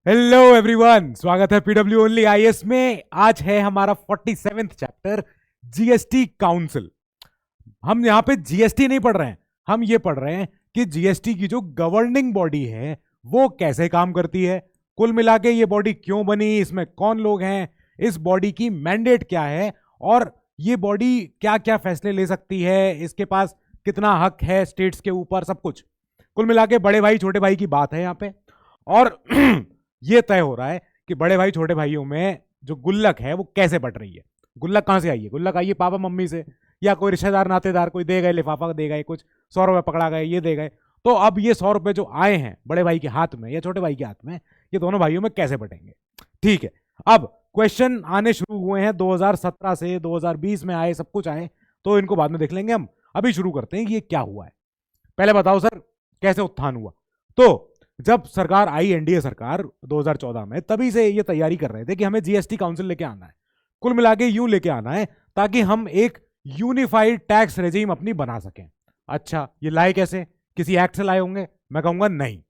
Hello everyone, स्वागत है PW only IAS में। आज है हमारा 47वां चैप्टर, जीएसटी काउंसिल। हम यहां पे जीएसटी नहीं पढ़ रहे हैं, हम ये पढ़ रहे हैं कि जीएसटी की जो गवर्निंग बॉडी है वो कैसे काम करती है, कुल मिला के ये बॉडी क्यों बनी, इसमें कौन लोग हैं, इस बॉडी की मैंडेट क्या है और ये बॉडी क्या क्या फैसले ले सकती है, इसके पास कितना हक है स्टेट्स के ऊपर, सब कुछ कुल मिला के बड़े भाई छोटे भाई की बात है यहाँ पे। और ये तय हो रहा है कि बड़े भाई छोटे भाइयों में जो गुल्लक है वो कैसे बट रही है। गुल्लक कहां से आई है? गुल्लक आई है पापा मम्मी से, या कोई रिश्तेदार नातेदार कोई दे गए, लिफाफा दे गए, कुछ 100 रुपए पकड़ा गए, ये दे गए। तो अब ये 100 रुपए जो आए हैं बड़े भाई के हाथ में या छोटे भाई के हाथ में, ये दोनों भाइयों में कैसे बटेंगे? ठीक है, अब क्वेश्चन आने शुरू हुए हैं 2017 से, 2020 में आए, सब कुछ आए, तो इनको बाद में देख लेंगे हम। अभी शुरू करते हैं कि ये क्या हुआ है। पहले बताओ सर, कैसे उत्थान हुआ? तो जब सरकार आई, एनडीए सरकार 2014 में, तभी से ये तैयारी कर रहे थे कि हमें जीएसटी काउंसिल लेके आना है। कुल मिला के यूं लेके आना है ताकि हम एक यूनिफाइड टैक्स रेजिम अपनी बना सकें। अच्छा, ये लाए कैसे? किसी एक्ट से लाए होंगे? मैं कहूंगा नहीं,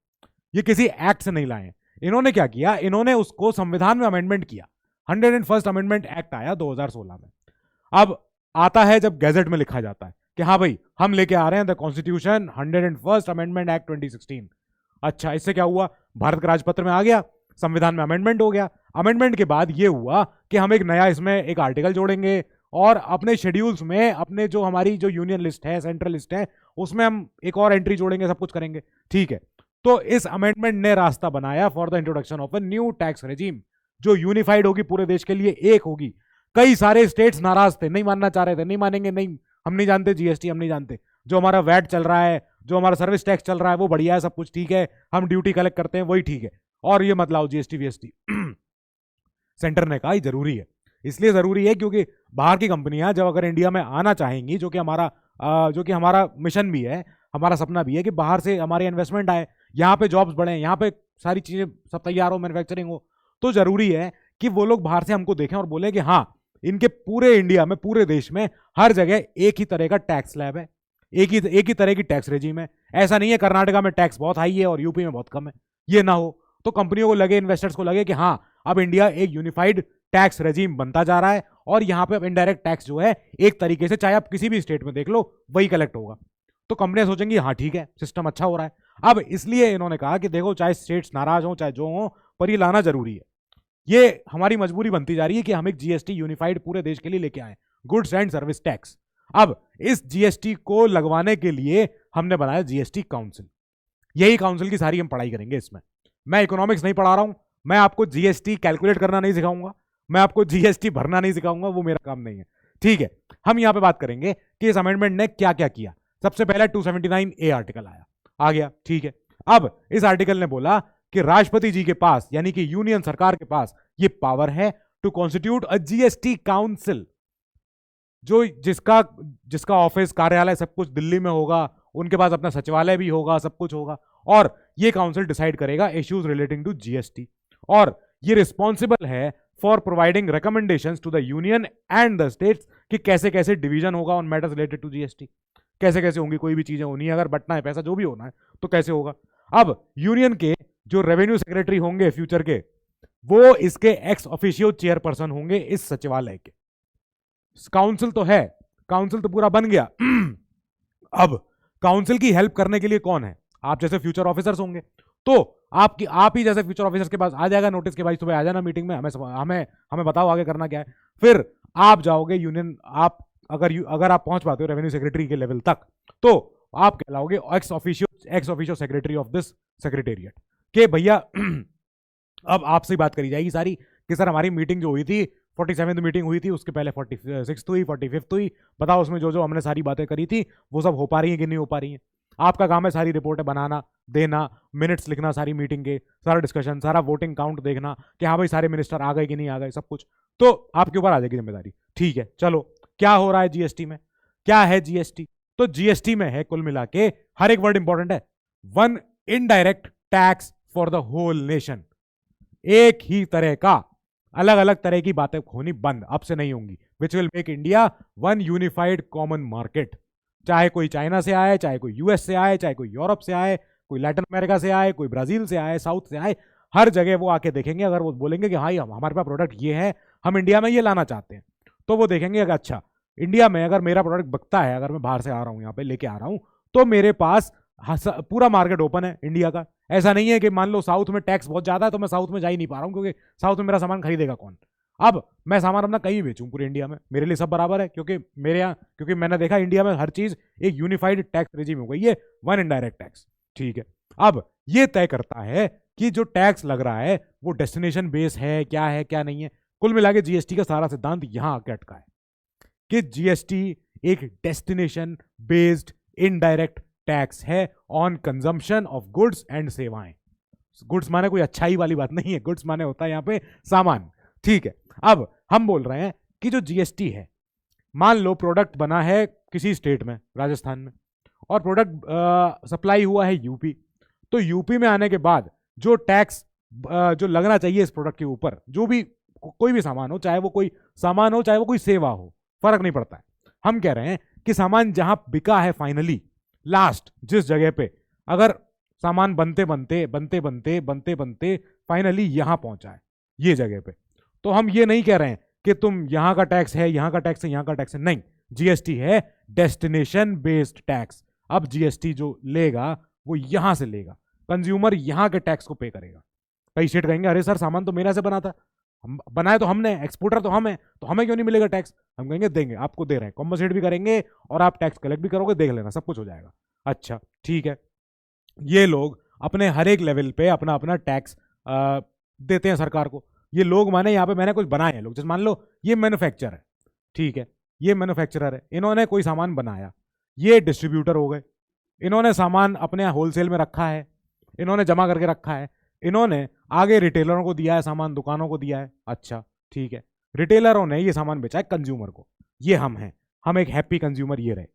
ये किसी एक्ट से नहीं लाए। इन्होंने क्या किया, इन्होंने उसको संविधान में अमेंडमेंट किया। 101st अमेंडमेंट एक्ट आया 2016 में। अब आता है जब गैजेट में लिखा जाता है कि हाँ भाई हम लेके आ रहे हैं the constitution 101st amendment act 2016। अच्छा, इससे क्या हुआ? भारत के राजपत्र में आ गया, संविधान में अमेंडमेंट हो गया। अमेंडमेंट के बाद ये हुआ कि हम एक नया इसमें एक आर्टिकल जोड़ेंगे और अपने शेड्यूल्स में, अपने जो हमारी जो यूनियन लिस्ट है, सेंट्रल लिस्ट है, उसमें हम एक और एंट्री जोड़ेंगे, सब कुछ करेंगे। ठीक है, तो इस अमेंडमेंट ने रास्ता बनाया for the introduction of a new tax regime, जो यूनिफाइड होगी, पूरे देश के लिए एक होगी। कई सारे स्टेट्स नाराज थे, नहीं मानना चाह रहे थे, नहीं मानेंगे, नहीं हम नहीं जानते जीएसटी, हम नहीं जानते। जो हमारा वैट चल रहा है, जो हमारा सर्विस टैक्स चल रहा है वो बढ़िया है, सब कुछ ठीक है, हम ड्यूटी कलेक्ट करते हैं वही ठीक है, और ये मत लाओ जीएसटी वीएसटी। सेंटर ने कहा जरूरी है, इसलिए जरूरी है क्योंकि बाहर की कंपनियां जब अगर इंडिया में आना चाहेंगी, जो कि हमारा मिशन भी है, हमारा सपना भी है कि बाहर से हमारे इन्वेस्टमेंट आए, यहाँ पे जॉब्स बढ़े, यहाँ पे सारी चीजें सब तैयार हो, मैन्युफैक्चरिंग हो, तो जरूरी है कि वो लोग बाहर से हमको देखें और बोले कि हाँ, इनके पूरे इंडिया में, पूरे देश में हर जगह एक ही तरह का टैक्स स्लैब है, एक ही तरह की टैक्स रेजिम है। ऐसा नहीं है कर्नाटका में टैक्स बहुत हाई है और यूपी में बहुत कम है, ये ना हो। तो कंपनियों को लगे, इन्वेस्टर्स को लगे कि हाँ, अब इंडिया एक यूनिफाइड टैक्स रेजिम बनता जा रहा है और यहाँ पे अब इनडायरेक्ट टैक्स जो है एक तरीके से, चाहे आप किसी भी स्टेट में देख लो, वही कलेक्ट होगा। तो कंपनियां सोचेंगी हाँ ठीक है, सिस्टम अच्छा हो रहा है। अब इसलिए इन्होंने कहा कि देखो, चाहे स्टेट्स नाराज हो, चाहे जो हो, पर ये लाना जरूरी है। ये हमारी मजबूरी बनती जा रही है कि हम एक जीएसटी यूनिफाइड पूरे देश के लिए लेके आए, गुड्स एंड सर्विस टैक्स। अब इस जीएसटी को लगवाने के लिए हमने बनाया जीएसटी काउंसिल। यही काउंसिल की सारी हम पढ़ाई करेंगे इसमें। मैं इकोनॉमिक्स नहीं पढ़ा रहा हूं, मैं आपको जीएसटी कैलकुलेट करना नहीं सिखाऊंगा, मैं आपको जीएसटी भरना नहीं सिखाऊंगा, वो मेरा काम नहीं है। ठीक है, हम यहां पे बात करेंगे कि इस अमेंडमेंट ने क्या क्या किया। सबसे पहले 279A आर्टिकल आ गया। ठीक है, अब इस आर्टिकल ने बोला कि राष्ट्रपति जी के पास, यानी कि यूनियन सरकार के पास, ये पावर है to constitute a GST council, जो जिसका ऑफिस, कार्यालय सब कुछ दिल्ली में होगा, उनके पास अपना सचिवालय भी होगा, सब कुछ होगा, और ये काउंसिल डिसाइड करेगा इश्यूज रिलेटिंग टू जीएसटी। और ये रिस्पॉन्सिबल है for providing recommendations to the union and the states कि कैसे कैसे डिवीजन होगा on matters related to GST, कैसे कैसे होंगी कोई भी चीजें होनी है, अगर बटना है पैसा, जो भी होना है, तो कैसे होगा। अब यूनियन के जो रेवेन्यू सेक्रेटरी होंगे फ्यूचर के, वो इसके एक्स ऑफिशियो चेयरपर्सन होंगे इस सचिवालय के। काउंसिल तो है, काउंसिल तो पूरा बन गया। अब काउंसिल की हेल्प करने के लिए कौन है? आप जैसे फ्यूचर ऑफिसर्स होंगे, तो आप ही जैसे फ्यूचर ऑफिसर्स के पास आ जाएगा नोटिस के, भाई सुबह आ जाना मीटिंग में, हमें बताओ आगे करना क्या है। फिर आप जाओगे यूनियन, आप अगर आप पहुंच पाते हो रेवेन्यू सेक्रेटरी के लेवल तक, तो आप कहलाओगे ex officio secretary of this secretariat के भैया। अब आपसे बात करी जाएगी सारी कि सर हमारी मीटिंग जो हुई थी, 47वीं मीटिंग हुई थी, उसके पहले 46th हुई, 45th हुई, बताओ उसमें जो जो हमने सारी बातें करी थी वो सब हो पा रही हैं कि नहीं हो पा रही हैं। आपका काम है सारी रिपोर्टें बनाना, देना, मिनट्स लिखना सारी मीटिंग के, सारा डिस्कशन, सारा वोटिंग काउंट देखना कि हाँ भाई सारे मिनिस्टर आ गए कि नहीं आ गए, सब कुछ तो आपके ऊपर आ जाएगी जिम्मेदारी। ठीक है, चलो क्या हो रहा है जीएसटी में, क्या है जीएसटी? तो जीएसटी में है कुल मिला के, हर एक वर्ड इंपॉर्टेंट है, one indirect tax for the whole nation. एक ही तरह का, अलग अलग तरह की बातें होनी बंद, अब से नहीं होंगी, which will make India one unified common market. चाहे कोई चाइना से आए, चाहे कोई यूएस से आए, चाहे कोई यूरोप से आए, कोई लैटिन अमेरिका से आए, कोई ब्राजील से आए, साउथ से आए, हर जगह वो आके देखेंगे, अगर वो बोलेंगे कि हाँ हमारे पास प्रोडक्ट ये है, हम इंडिया में ये लाना चाहते हैं, तो वो देखेंगे कि अच्छा इंडिया में अगर मेरा प्रोडक्ट बिकता है, अगर मैं बाहर से आ रहा हूँ यहाँ पे लेके आ रहा हूँ, तो मेरे पास पूरा मार्केट ओपन है इंडिया का। ऐसा नहीं है कि मान लो साउथ में टैक्स बहुत ज्यादा है तो मैं साउथ में जा ही नहीं पा रहा हूँ, क्योंकि साउथ में मेरा सामान खरीदेगा कौन। अब मैं सामान अपना कहीं बेचूं पूरे इंडिया में, मेरे लिए सब बराबर है, क्योंकि मेरे यहाँ, क्योंकि मैंने देखा इंडिया में हर चीज एक यूनिफाइड टैक्स रेजिम हो गई है, वन इनडायरेक्ट टैक्स। ठीक है, अब ये तय करता है कि जो टैक्स लग रहा है वो डेस्टिनेशन बेस है क्या नहीं है। कुल मिला के जीएसटी का सारा सिद्धांत यहां आके अटका है कि जीएसटी एक डेस्टिनेशन बेस्ड इनडायरेक्ट टैक्स है on consumption of goods and सेवाएं। गुड्स माने कोई अच्छाई वाली बात नहीं है, गुड्स माने होता है यहाँ पे सामान। ठीक है, अब हम बोल रहे हैं कि जो जीएसटी है, मान लो प्रोडक्ट बना है किसी स्टेट में, राजस्थान में, और प्रोडक्ट सप्लाई हुआ है यूपी, तो यूपी में आने के बाद जो टैक्स जो लगना चाहिए इस प्रोडक्ट के ऊपर, जो भी कोई भी सामान हो, चाहे वो कोई सामान हो चाहे वो कोई सेवा हो, फर्क नहीं पड़ता है। हम कह रहे हैं कि सामान जहां बिका है फाइनली, लास्ट जिस जगह पे, अगर सामान बनते बनते फाइनली यहां पहुंचा है ये जगह पे, तो हम ये नहीं कह रहे हैं कि तुम यहां का टैक्स है, यहां का टैक्स है, यहां का टैक्स है, नहीं, जीएसटी है डेस्टिनेशन बेस्ड टैक्स। अब जीएसटी जो लेगा वो यहां से लेगा, कंज्यूमर यहां के टैक्स को पे करेगा। कई स्टेट कहेंगे अरे सर सामान तो मेरा से बना था, हम बनाए तो हमने, एक्सपोर्टर तो हम है, तो हमें क्यों नहीं मिलेगा टैक्स। हम कहेंगे देंगे, आपको दे रहे हैं, कॉम्पनसेट भी करेंगे और आप टैक्स कलेक्ट भी करोगे, देख लेना सब कुछ हो जाएगा। अच्छा ठीक है, ये लोग अपने हर एक लेवल पे अपना अपना टैक्स देते हैं सरकार को। ये लोग माने यहाँ पे मैंने कुछ बनाए हैं लोग, जैसे मान लो ये मैन्युफैक्चर है, ठीक है, ये मैन्युफैक्चरर है, इन्होंने कोई सामान बनाया, ये डिस्ट्रीब्यूटर हो गए, इन्होंने सामान अपने होलसेल में रखा है, इन्होंने जमा करके रखा है, इन्होंने आगे रिटेलरों को दिया है सामान, दुकानों को दिया है। अच्छा ठीक है, रिटेलरों ने ये सामान बेचा है कंज्यूमर को, ये हम हैं, हम एक हैप्पी कंज्यूमर, ये रहे,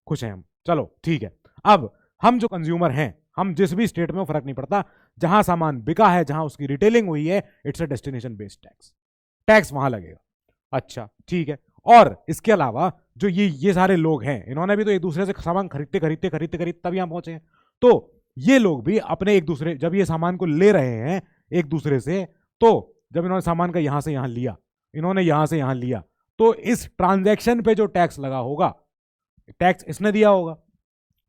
खुश हैं हम, चलो ठीक है। अब हम जो कंज्यूमर हैं, हम जिस भी स्टेट में हो फर्क नहीं पड़ता, जहां सामान बिका है, जहां उसकी रिटेलिंग हुई है, it's a destination based tax, tax वहां लगेगा। अच्छा ठीक है, और इसके अलावा जो ये सारे लोग हैं, इन्होंने भी तो एक दूसरे से सामान खरीदते तब यहां पहुंचे हैं, तो ये लोग भी अपने एक दूसरे, जब ये सामान को ले रहे हैं एक दूसरे से, तो जब इन्होंने सामान का यहां से यहां लिया, इन्होंने यहां से यहां लिया, तो इस ट्रांजैक्शन पे जो टैक्स लगा होगा, टैक्स इसने दिया होगा,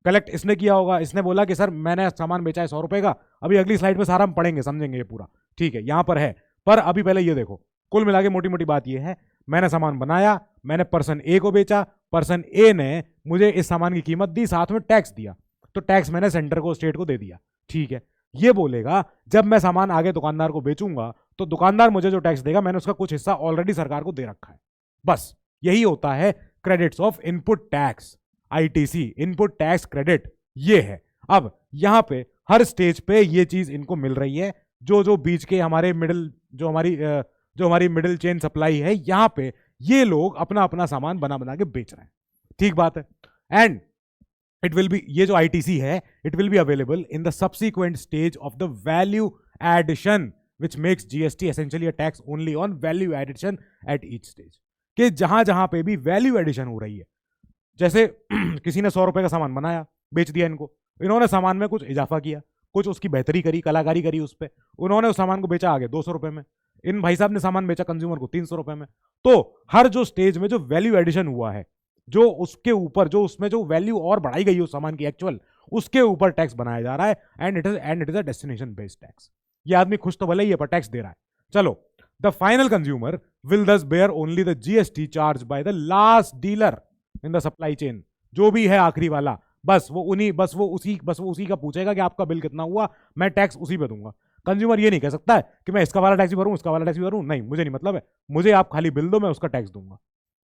कलेक्ट इसने किया होगा, इसने बोला कि सर मैंने सामान बेचा है 100 रुपए का, अभी अगली स्लाइड में सारा हम पढ़ेंगे समझेंगे ये पूरा, ठीक है, यहां पर है, पर अभी पहले ये देखो, कुल मिला के मोटी मोटी बात ये है, मैंने सामान बनाया, मैंने पर्सन ए को बेचा, पर्सन ए ने मुझे इस सामान की कीमत दी, साथ में टैक्स दिया, तो टैक्स मैंने सेंटर को, स्टेट को दे दिया। ठीक है, ये बोलेगा जब मैं सामान आगे दुकानदार को बेचूंगा तो दुकानदार मुझे जो टैक्स देगा, मैंने उसका कुछ हिस्सा ऑलरेडी सरकार को दे रखा है। बस यही होता है credits of input tax, ITC, input tax credit, ये है। अब यहां पे हर स्टेज पे ये चीज इनको मिल रही है, जो बीच के हमारे मिडिल, जो हमारी मिडिल चेन सप्लाई है, यहां पे ये लोग अपना अपना सामान बना बना के बेच रहे हैं। ठीक बात है, एंड इट विल बी, ये जो आईटीसी है, it will be available in the subsequent stage of the value addition, which makes GST essentially a tax only on value addition at each stage. कि जहां जहां पे भी वैल्यू एडिशन हो रही है, जैसे किसी ने 100 रुपए का सामान बनाया, बेच दिया इनको, इन्होंने सामान में कुछ इजाफा किया, कुछ उसकी बेहतरी करी, कलाकारी करी उस पर, उन्होंने उस सामान को बेचा आगे 200 रुपए में, इन भाई साहब ने सामान बेचा कंज्यूमर को 300 रुपए में। तो हर जो स्टेज में जो वैल्यू एडिशन हुआ है, जो उसके ऊपर, जो उसमें जो वैल्यू और बढ़ाई गई है उस सामान की एक्चुअल, उसके ऊपर टैक्स बनाया जा रहा है, and it is a destination based tax. ये आदमी खुश तो भले ही है पर टैक्स दे रहा है। चलो, the final consumer will thus bear only the GST charge by the last dealer in the supply chain, जो भी है आखिरी वाला, बस वो उसी का पूछेगा कि आपका बिल कितना हुआ, मैं टैक्स उसी पे दूंगा। कंज्यूमर ये नहीं कह सकता है कि मैं इसका वाला टैक्स भी भरूं, उसका वाला टैक्स भी भरूं, नहीं, मुझे नहीं मतलब है, मुझे आप खाली बिल दो, मैं उसका टैक्स दूंगा,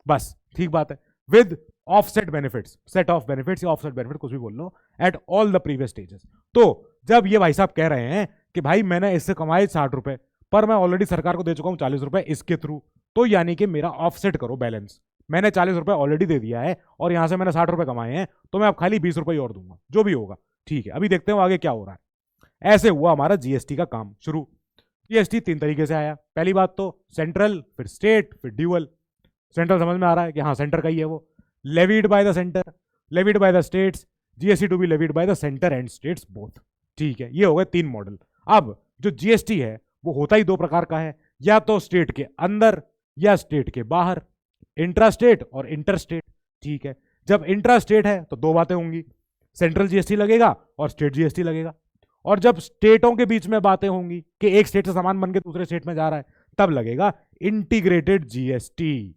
बस। ठीक बात है, with offset benefits, set of benefits या ऑफसेट बेनिफिट, कुछ भी बोल लो, at all the previous stages. तो जब ये भाई साहब कह रहे हैं कि भाई मैंने इससे कमाए 60 रुपए, पर मैं ऑलरेडी सरकार को दे चुका हूं 40 रुपए इसके थ्रू, तो यानी कि मेरा ऑफसेट करो बैलेंस, मैंने 40 रुपए ऑलरेडी दे दिया है और यहां से मैंने 60 रुपए कमाए हैं, तो मैं अब खाली 20 रुपए और दूंगा, जो भी होगा। ठीक है, अभी देखते हैं आगे क्या हो रहा है। ऐसे हुआ हमारा जीएसटी का काम शुरू। जीएसटी 3 तरीके से आया, पहली बात तो सेंट्रल, फिर स्टेट, फिर ड्यूअल। सेंट्रल समझ में आ रहा है कि हाँ सेंटर का ही है वो, levied by the centre, levied by the states, GST to be levied by the centre and states both. ठीक है, ये हो गए 3 मॉडल। अब जो जीएसटी है वो होता ही दो प्रकार का है, या तो स्टेट के अंदर या स्टेट के बाहर, इंट्रा स्टेट और इंटर स्टेट। ठीक है, जब इंट्रा स्टेट है तो दो बातें होंगी, सेंट्रल जीएसटी लगेगा और स्टेट जीएसटी लगेगा। और जब स्टेटों के बीच में बातें होंगी कि एक स्टेट से सामान बन के दूसरे स्टेट में जा रहा है, तब लगेगा इंटीग्रेटेड जीएसटी।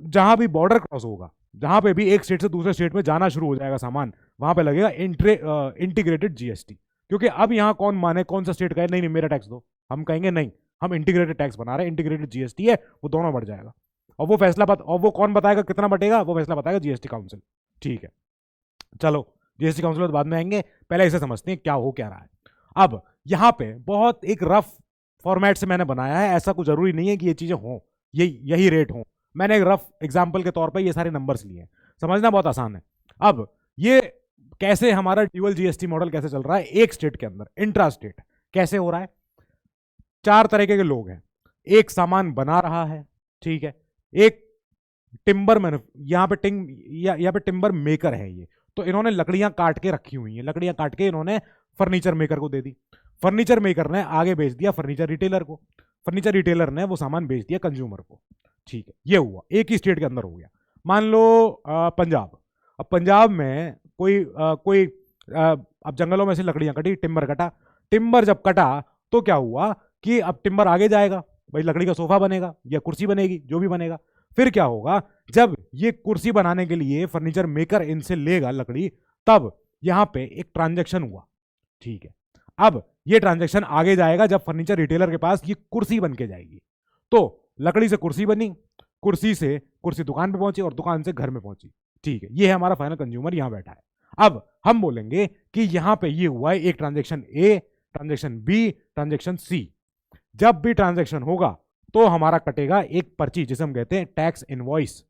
जहां भी बॉर्डर क्रॉस होगा, जहां पे भी एक स्टेट से दूसरे स्टेट में जाना शुरू हो जाएगा सामान, वहां पे लगेगा इंटीग्रेटेड जीएसटी। क्योंकि अब यहां कौन माने कौन सा स्टेट कहे नहीं नहीं मेरा टैक्स दो, हम कहेंगे नहीं हम इंटीग्रेटेड टैक्स बना रहे हैं, इंटीग्रेटेड जीएसटी है, वो दोनों बढ़ जाएगा। और वो फैसला और वो कौन बताएगा कितना बटेगा, वो फैसला बताएगा जीएसटी काउंसिल। ठीक है, चलो जीएसटी काउंसिल बाद में आएंगे, पहले इसे समझते हैं क्या हो क्या रहा है। अब यहां पे बहुत एक रफ फॉर्मेट से मैंने बनाया है, ऐसा कुछ जरूरी नहीं है कि ये चीजें हों, ये यही रेट हों। मैंने एक रफ एग्जाम्पल के तौर पे ये सारे नंबर्स लिए हैं, समझना बहुत आसान है। अब ये कैसे हमारा ड्यूअल जीएसटी मॉडल कैसे चल रहा है एक स्टेट के अंदर, इंट्रा स्टेट कैसे हो रहा है। चार तरीके के लोग हैं, एक सामान बना रहा है, ठीक है, एक टिम्बर मैन, यहाँ पे टिम्बर मेकर है ये, तो इन्होंने लकड़ियां काट के रखी हुई हैं, लकड़ियां काट के इन्होंने फर्नीचर मेकर को दे दी, फर्नीचर मेकर ने आगे बेच दिया फर्नीचर रिटेलर को, फर्नीचर रिटेलर ने वो सामान बेच दिया कंज्यूमर को। ठीक है, ये हुआ एक ही स्टेट के अंदर हो गया। मान लो पंजाब, अब पंजाब में कोई अब जंगलों में से लकड़ियां कटी, टिम्बर कटा, टिम्बर जब कटा तो क्या हुआ कि अब टिम्बर आगे जाएगा, भाई लकड़ी का सोफा बनेगा या कुर्सी बनेगी, जो भी बनेगा। फिर क्या होगा, जब ये कुर्सी बनाने के लिए फर्नीचर मेकर इनसे लेगा लकड़ी, तब यहां पे एक ट्रांजैक्शन हुआ। ठीक है, अब ये ट्रांजैक्शन आगे जाएगा जब फर्नीचर रिटेलर के पास ये कुर्सी बन के जाएगी, तो लकड़ी से कुर्सी बनी, कुर्सी से कुर्सी दुकान पे पहुंची और दुकान से घर में पहुंची। ठीक है, ये है हमारा फाइनल कंज्यूमर यहां बैठा है। अब हम बोलेंगे कि यहां पे ये हुआ है एक ट्रांजैक्शन ए, ट्रांजैक्शन बी, ट्रांजैक्शन सी। जब भी ट्रांजैक्शन होगा तो हमारा कटेगा एक पर्ची जिसे हम कहते हैं टैक्स इनवॉइस।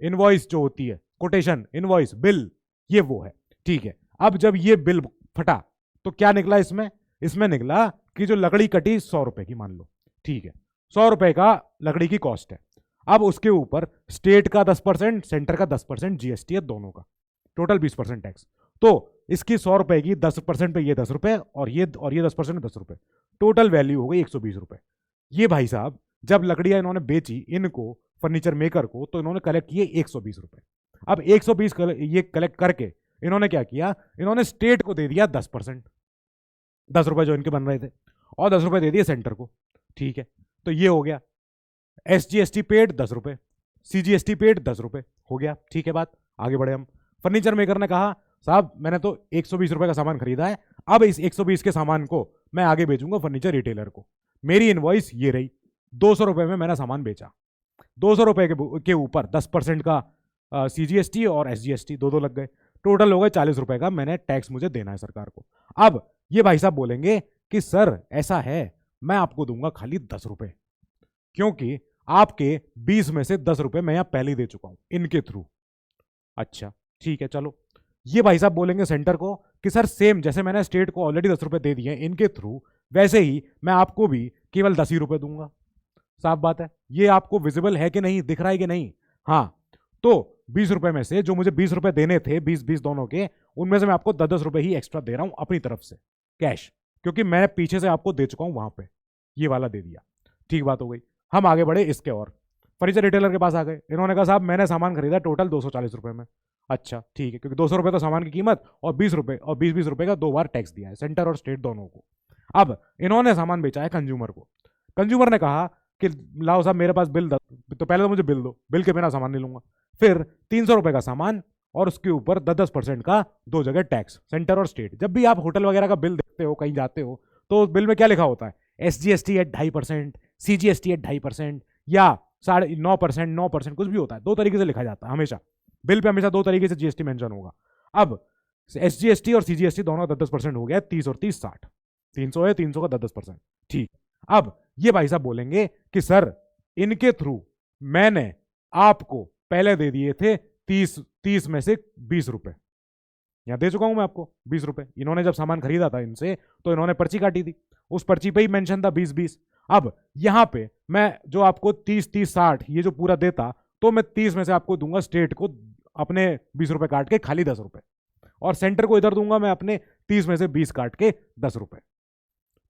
इनवॉइस जो होती है, कोटेशन, इनवॉइस, बिल, ये वो है। ठीक है, अब जब ये बिल फटा तो क्या निकला इसमें, इसमें निकला कि जो लकड़ी कटी 100 रुपए की मान लो, ठीक है, 100 रुपए का लकड़ी की कॉस्ट है। अब उसके ऊपर स्टेट का 10%, सेंटर का 10% जीएसटी है, दोनों का टोटल 20% टैक्स। तो इसकी 100 रुपए की 10% पे ये 10 रुपए और ये 10% 10 रुपए, टोटल वैल्यू हो गई 120 रुपए। ये भाई साहब जब लकड़ियां इन्होंने बेची इनको फर्नीचर मेकर को, तो इन्होंने कलेक्ट किए 120 रुपए। अब 120 ये कलेक्ट करके इन्होंने क्या किया, इन्होंने स्टेट को दे दिया 10%, 10 रुपए जो इनके बन रहे थे, और 10 रुपए दे दिए सेंटर को। ठीक है, तो ये हो गया एसजीएसटी पेड 10 रुपए, सीजीएसटी पेड 10 रुपए, हो गया। ठीक है, बात आगे बढ़े हम। फर्नीचर मेकर ने कहा साहब मैंने तो 120 रुपए का सामान खरीदा है, अब इस 120 के सामान को मैं आगे बेचूंगा फर्नीचर रिटेलर को, मेरी इनवॉइस ये रही, 200 रुपए में मैंने सामान बेचा, 200 रुपए के ऊपर 10% का सीजीएसटी और एसजीएसटी दो लग गए, टोटल हो गए 40 रुपए का मैंने टैक्स मुझे देना है सरकार को। अब ये भाई साहब बोलेंगे कि सर ऐसा है, मैं आपको दूंगा खाली 10 रुपए, क्योंकि आपके 20 में से 10 रुपए मैं यहां पहले ही दे चुका हूं इनके थ्रू। अच्छा ठीक है, चलो ये भाई साहब बोलेंगे सेंटर को कि सर सेम जैसे मैंने स्टेट को ऑलरेडी 10 रुपए दे दिए इनके थ्रू, वैसे ही मैं आपको भी केवल 10 ही रुपए दूंगा। साफ बात है, ये आपको विजिबल है कि नहीं, दिख रहा है कि नहीं। हाँ, तो 20 रुपए में से जो मुझे 20 रुपए देने थे, 20-20 दोनों के, उनमें से मैं आपको 10-10 रुपए ही एक्स्ट्रा दे रहा हूं अपनी तरफ से कैश, क्योंकि मैं पीछे से आपको दे चुका हूं वहां पे, ये वाला दे दिया। ठीक बात हो गई। हम आगे बढ़े इसके और फर्नीचर रिटेलर के पास आ गए, इन्होंने कहा साहब मैंने सामान खरीदा टोटल 240 रुपए में। अच्छा ठीक है, क्योंकि 200 रुपए तो सामान की कीमत और 20 रुपए और 20-20 रुपए का 2 बार टैक्स दिया है सेंटर और स्टेट दोनों को। अब इन्होंने सामान बेचा है कंज्यूमर को, कंज्यूमर ने कहा कि लाओ साहब मेरे पास बिल, तो पहले तो मुझे बिल दो, बिल के बिना सामान नहीं लूंगा। फिर 300 रुपए का सामान और उसके ऊपर 10% का 2 जगह टैक्स, सेंटर और स्टेट। जब भी आप होटल वगैरह का बिल देखते हो, कहीं जाते हो, तो बिल में क्या लिखा होता है, एसजीएसटी एट 2.5%, सीजीएसटी एट 2.5%, या 9%, 9% कुछ भी होता है, 2 तरीके से लिखा जाता है हमेशा बिल पे, हमेशा 2 तरीके से जीएसटी मेंशन होगा। अब एसजीएसटी और सीजीएसटी दोनों 10% हो गया, 30 और 30 60, 300 है, 300 का 10%। ठीक, अब ये भाई साहब बोलेंगे कि सर इनके थ्रू मैंने आपको पहले दे दिए थे 30 में से 20 रुपए, यहां दे चुका हूं मैं आपको 20 रुपए। इन्होंने जब सामान खरीदा था इनसे तो इन्होंने पर्ची काटी थी, उस पर्ची पे ही मेंशन था 20-20। अब यहां पे मैं जो आपको 30-30-60 ये जो पूरा देता, तो मैं 30 में से आपको दूंगा स्टेट को अपने 20 रुपए काट के खाली 10 रुपए, और सेंटर को इधर दूंगा मैं अपने 30 में से 20 काट के 10 रुपए।